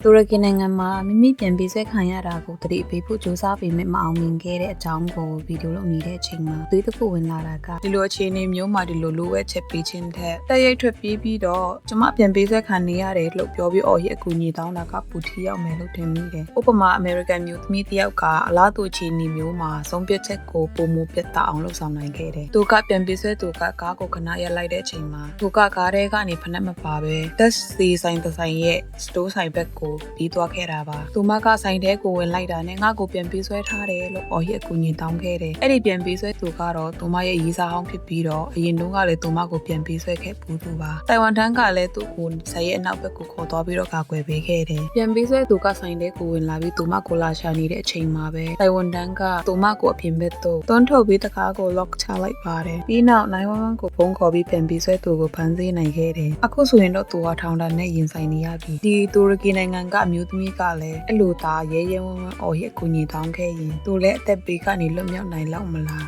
တူရကီနိုင်ငံမှာမိမိပြန်ပြေးဆွဲခံရတာကိုတတိပေးဖို့စူးစမ်းပေမဲ့မအောင်မြင်ခဲ့တဲ့အကြောင်းကိုဗီဒီယိုလုပ်နေတဲ့အချိန်မှာသွေးတစ်ခုဝင်လာတာကဒီလိုအခြေအနေမျိုးမှာဒီလိုလိုဝဲချက်ပေးခြင်းတဲ့တက်ရိတ်ထွက်ပြေးပြီးတော့ကျမပြန်ပြေးဆွဲခံနေရတယ်လို့ပြောပြီးအော်ရဲ့အကူအညီတောင်းတာကပူထီရောက်မယ်လို့ထင်မိတယ်။ဥပမာအမေရိကန်မျိုးသမီးတယောက်ကအလားတူအခြေအနေမျိုးမှာဆုံးဖြတ်ချက်ကိုပုံမပြတ်အောင်လုပ်ဆောင်နိုင်ခဲ့တယ်။သူကပြန်ပြေးဆွဲသူကကားကိုခဏရပ်လိုက်တဲ့အချိန်မှာသူကကားထဲကနေဖက်နဲ့မပါပဲတက်စီဆိုင်တစ်ဆိုင်ရဲ့စတိုးဆိုင်ဘက်ကိုပြီးသွားခဲ့တာပါသူမကဆိုင်ထဲကိုဝင်လိုက်တာနဲ့ငါ့ကိုပြန်ပြေးဆွဲထားတယ်လို့အော်ရဲ့အကူအညီတောင်းခဲ့တယ်အဲ့ဒီပြန်ပြေးဆွဲသူကတော့သူမရဲ့ရေးစားဟောင်းဖြစ်ပြီးတော့အရင်တုန်းကလည်းသူမကိုပြန်ပြေးဆွဲခဲ့ဘူးသူပါတိုင်ဝမ်တန်းကလည်းသူ့ကိုဆိုင်ရဲ့အနောက်ဘက်ကိုခေါ်သွားပြီးတော့ကာကွယ်ပေးခဲ့တယ်ပြန်ပြေးဆွဲသူကဆိုင်ထဲကိုဝင်လာပြီးသူမကိုလာရှာနေတဲ့အချိန်မှာပဲတိုင်ဝမ်တန်းကသူမကိုအပြင်ဘက်သို့တွန်းထုတ်ပြီးတကားကို lock ချလိုက်ပါတယ်ပြီးနောက်911ကိုဖုန်းခေါ်ပြီးပြန်ပြေးဆွဲသူကိုဖမ်းဆီးနိုင်ခဲ့တယ်အခုဆိုရင်တော့သူကထောင်ဒဏ်နဲ့ရင်ဆိုင်နေရပြီဒီတူရကီနိုင်ငံကအမျိုးသမီးကလည်းအဲ့လိုသားရဲရဲဝံ့ဝံ့အော်ရဲ့အကူအညီတောင်းခဲ့ရင်သူလည်းအသက်ဘေးကနေလွတ်မြောက်နိုင်လောက်မလား